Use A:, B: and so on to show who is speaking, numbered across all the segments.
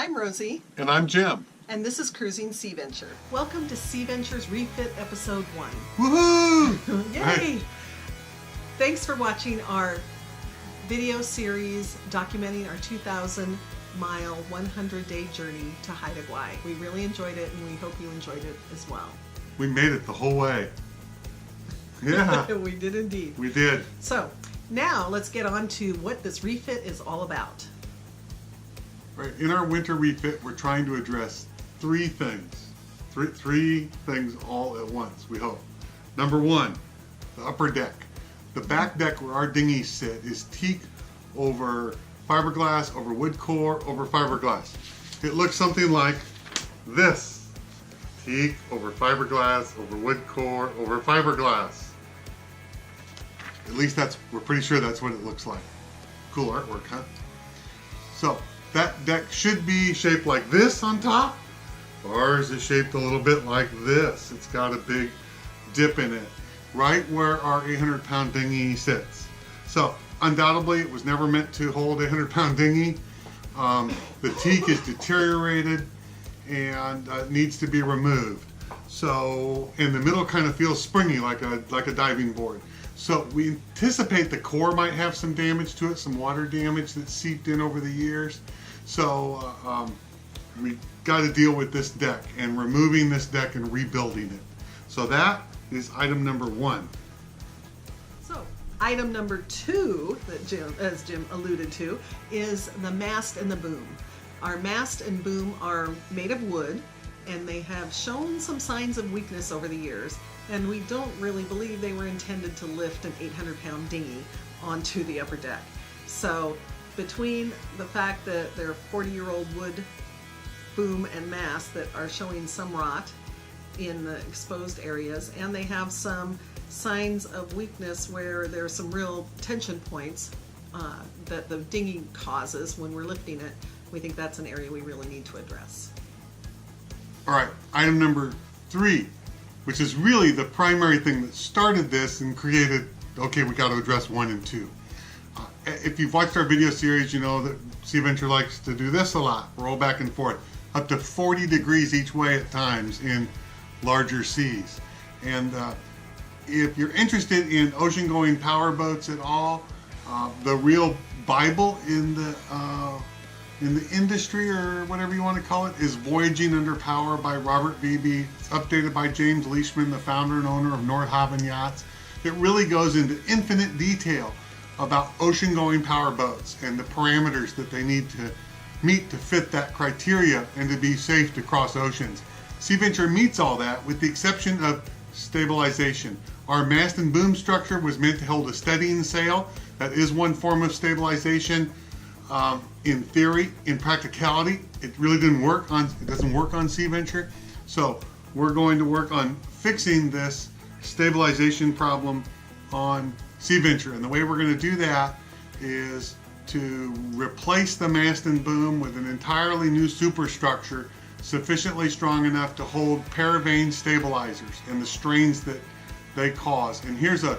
A: I'm Rosie.
B: And I'm Jim.
A: And this is Cruising Sea Venture. Welcome to Sea Venture's Refit Episode 1.
B: Woohoo!
A: Yay!
B: Right.
A: Thanks for watching our video series documenting our 2,000-mile, 100-day journey to Haida Gwaii. We really enjoyed it, and we hope you enjoyed it as well.
B: We made it the whole way. Yeah.
A: We did indeed.
B: We did.
A: So, now let's get on to what this refit is all about.
B: Right. In our winter refit, we're trying to address three things. Three things all at once, we hope. Number one, the upper deck. The back deck where our dinghies sit is teak over fiberglass, over wood core, over fiberglass. It looks something like this. Teak over fiberglass, over wood core, over fiberglass. At least we're pretty sure that's what it looks like. Cool artwork, huh? So that deck should be shaped like this on top. Ours is shaped a little bit like this. It's got a big dip in it, right where our 800-pound dinghy sits. So undoubtedly it was never meant to hold a 800-pound dinghy. The teak is deteriorated and needs to be removed. So, and the middle kind of feels springy like a diving board. So we anticipate the core might have some damage to it, some water damage that's seeped in over the years. So we got to deal with this deck and removing this deck and rebuilding it. So that is item number one.
A: So item number two, as Jim alluded to, is the mast and the boom. Our mast and boom are made of wood, and they have shown some signs of weakness over the years, and we don't really believe they were intended to lift an 800-pound dinghy onto the upper deck. So between the fact that they're 40-year-old wood boom and mast that are showing some rot in the exposed areas, and they have some signs of weakness where there are some real tension points that the dinghy causes when we're lifting it, we think that's an area we really need to address.
B: All right, item number three, which is really the primary thing that started this and created, okay, we got to address 1 and 2. If you've watched our video series, you know that Sea Venture likes to do this a lot, roll back and forth, up to 40 degrees each way at times in larger seas. And if you're interested in ocean-going power boats at all, the real Bible in the industry, or whatever you want to call it, is Voyaging Under Power by Robert Beebe. It's updated by James Leishman, the founder and owner of Nordhaven Yachts. It really goes into infinite detail about ocean-going power boats and the parameters that they need to meet to fit that criteria and to be safe to cross oceans. Sea Venture meets all that with the exception of stabilization. Our mast and boom structure was meant to hold a steadying sail. That is one form of stabilization. In theory, in practicality, it really doesn't work on Sea Venture. So we're going to work on fixing this stabilization problem on Sea Venture. And the way we're going to do that is to replace the mast and boom with an entirely new superstructure sufficiently strong enough to hold paravane stabilizers and the strains that they cause. And here's a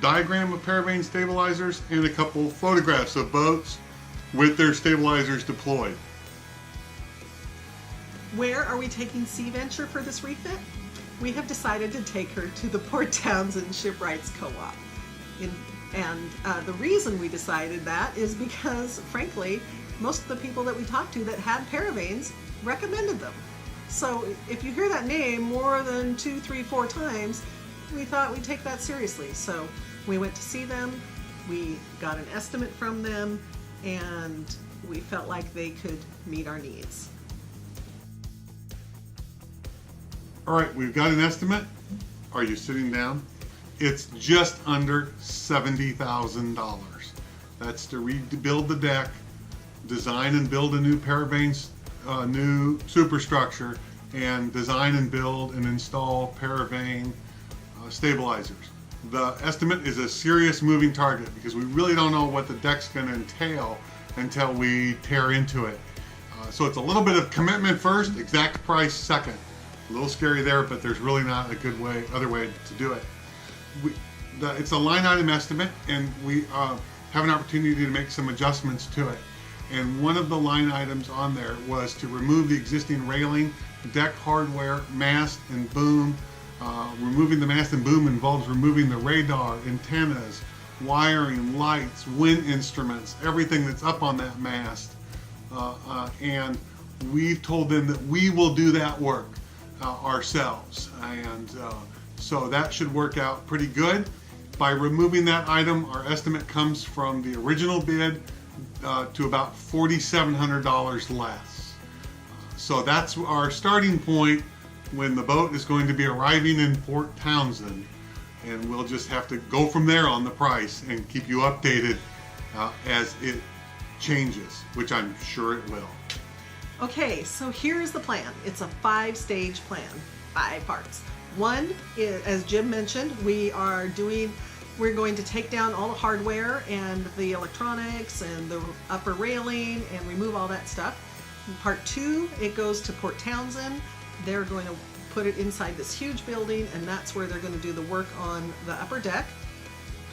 B: diagram of paravane stabilizers and a couple photographs of boats with their stabilizers deployed.
A: Where are we taking Sea Venture for this refit? We have decided to take her to the Port Townsend Shipwrights Co-op. And the reason we decided that is because, frankly, most of the people that we talked to that had paravanes recommended them. So if you hear that name more than 2, 3, 4 times, we thought we'd take that seriously. So we went to see them, we got an estimate from them, and we felt like they could meet our needs.
B: All right, we've got an estimate. Are you sitting down? It's just under $70,000. That's to rebuild the deck, design and build a new paravane, new superstructure, and design and build and install paravane stabilizers. The estimate is a serious moving target because we really don't know what the deck's going to entail until we tear into it. So it's a little bit of commitment first, exact price second. A little scary there, but there's really not a good other way to do it. It's a line item estimate, and we have an opportunity to make some adjustments to it. and one of the line items on there was to remove the existing railing, deck hardware, mast, and boom. Removing the mast and boom involves removing the radar, antennas, wiring, lights, wind instruments, everything that's up on that mast. And we've told them that we will do that work ourselves. And so that should work out pretty good. By removing that item, our estimate comes from the original bid to about $4,700 less. So that's our starting point when the boat is going to be arriving in Port Townsend. And we'll just have to go from there on the price and keep you updated as it changes, which I'm sure it will.
A: Okay, so here's the plan. It's a 5-stage plan, 5 parts. One is, as Jim mentioned, we're going to take down all the hardware and the electronics and the upper railing and remove all that stuff. In part 2, it goes to Port Townsend. They're going to put it inside this huge building, and that's where they're going to do the work on the upper deck.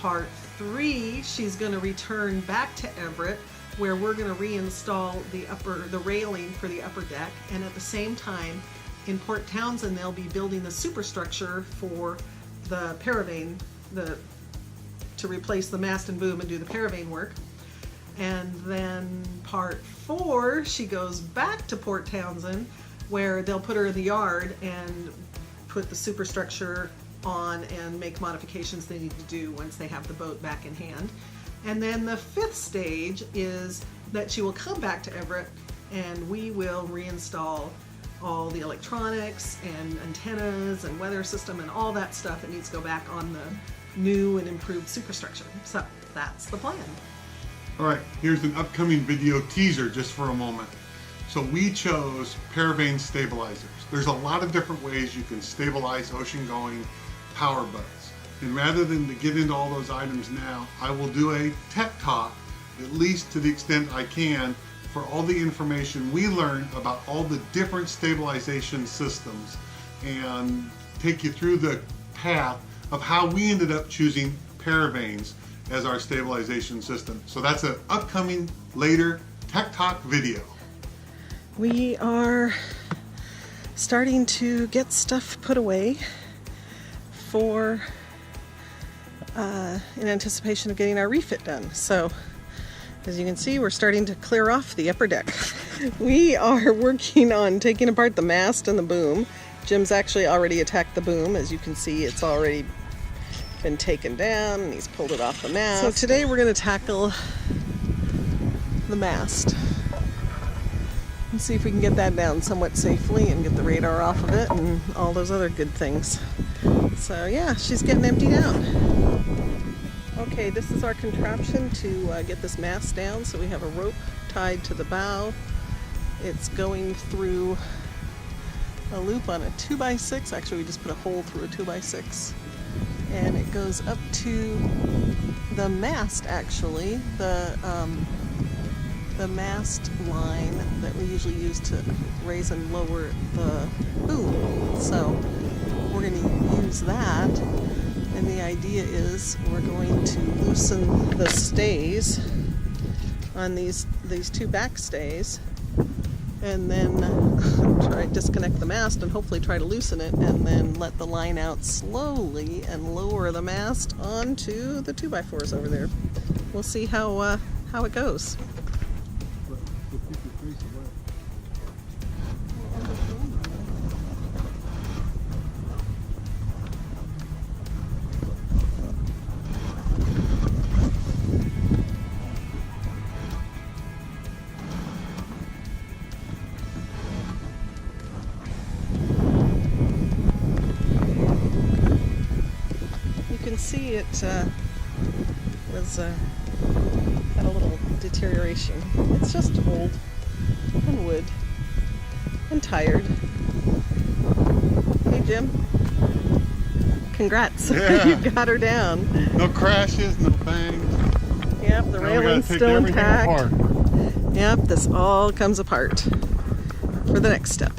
A: Part 3, she's going to return back to Everett, where we're going to reinstall the railing for the upper deck, and at the same time in Port Townsend they'll be building the superstructure for the paravane, to replace the mast and boom and do the paravane work. And then part 4, she goes back to Port Townsend, where they'll put her in the yard and put the superstructure on and make modifications they need to do once they have the boat back in hand. And then the 5th stage is that she will come back to Everett and we will reinstall all the electronics and antennas and weather system and all that stuff that needs to go back on the new and improved superstructure. So that's the plan.
B: All right, here's an upcoming video teaser just for a moment. So we chose paravane stabilizers. There's a lot of different ways you can stabilize ocean-going power boats. And rather than to get into all those items now, I will do a tech talk, at least to the extent I can, for all the information we learned about all the different stabilization systems and take you through the path of how we ended up choosing paravanes as our stabilization system. So that's an upcoming later tech talk video.
A: We are starting to get stuff put away for in anticipation of getting our refit done. So as you can see, we're starting to clear off the upper deck. We are working on taking apart the mast and the boom. Jim's actually already attacked the boom. As you can see, it's already been taken down and he's pulled it off the mast. So today we're going to tackle the mast and see if we can get that down somewhat safely and get the radar off of it and all those other good things. So yeah, she's getting emptied out. Okay, this is our contraption to get this mast down. So we have a rope tied to the bow. It's going through a loop on a 2x6. Actually, we just put a hole through a 2x6. And it goes up to the mast, actually. The mast line that we usually use to raise and lower the boom. So we're going to use that. And the idea is we're going to loosen the stays on these 2 back stays, and then try to disconnect the mast and hopefully try to loosen it, and then let the line out slowly and lower the mast onto the 2x4s over there. We'll see how it goes. See, it was had a little deterioration. It's just old and wood and tired. Hey Jim, congrats!
B: Yeah.
A: You got her down.
B: No crashes, no bangs.
A: Yep, the railing's still intact.
B: Apart.
A: Yep, this all comes apart for the next step.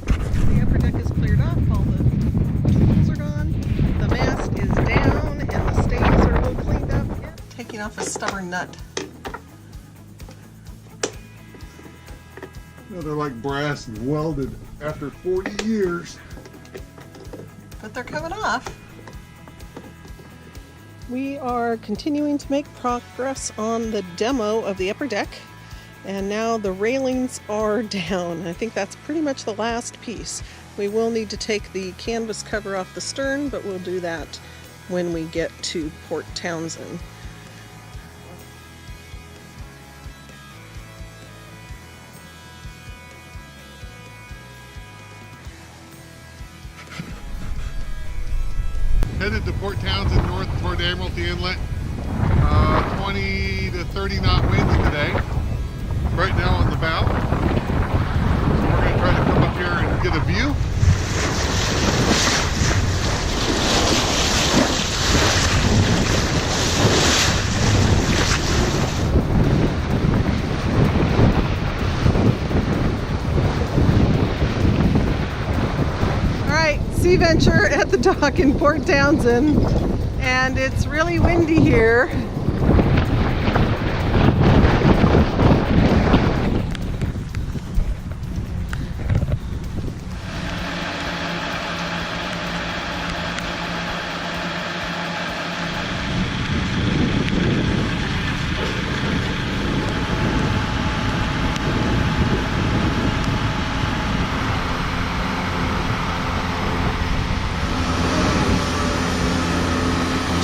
A: The upper deck is cleared off. All the tools are gone. The mast is down, and the stays are all cleaned up. Yep. Taking off a stubborn nut.
B: They're like brass and welded after 40 years.
A: But they're coming off. We are continuing to make progress on the demo of the upper deck, and now the railings are down. I think that's pretty much the last piece. We will need to take the canvas cover off the stern, but we'll do that when we get to Port Townsend.
B: Headed to Port Townsend north toward Admiralty Inlet. 20 to 30 knot winds today. Right now on the bow. So we're going to try to come up here and get a view.
A: Sea venture at the dock in Port Townsend, and it's really windy here.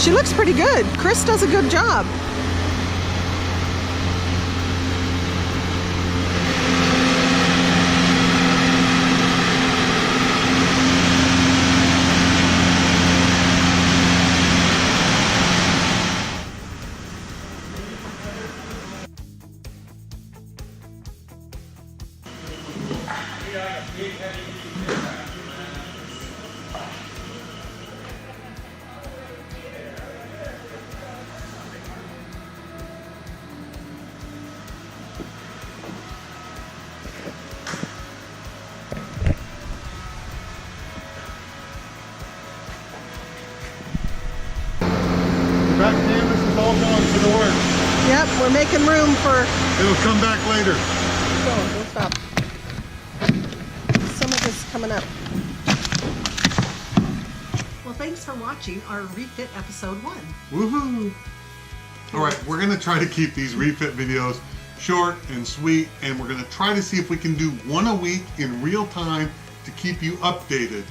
A: She looks pretty good. Chris does a good job.
B: Back canvas is all gone for the work.
A: Yep, we're making room for...
B: It'll come back later.
A: Oh, we'll stop. Some of this coming up. Well, thanks for watching our Refit episode 1.
B: Woohoo! Alright, we're going to try to keep these refit videos short and sweet, and we're going to try to see if we can do one a week in real time to keep you updated.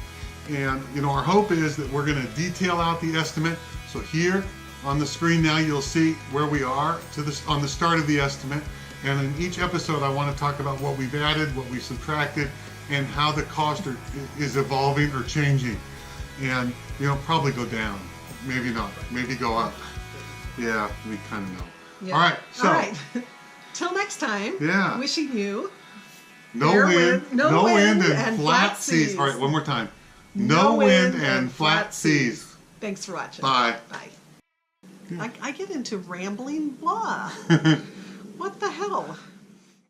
B: And, you know, our hope is that we're going to detail out the estimate. So here on the screen now you'll see where we are on the start of the estimate, and in each episode I want to talk about what we've added, what we subtracted, and how the cost is evolving or changing. And, you know, probably go down, maybe not, maybe go up. Yeah, we kind of know.
A: Yeah.
B: All right, so.
A: All right. Till next time.
B: Yeah.
A: Wishing you
B: no wind and flat seas. All right, one more time. No wind and flat seas.
A: Thanks for watching.
B: Bye.
A: Bye. I get into rambling blah. What the hell?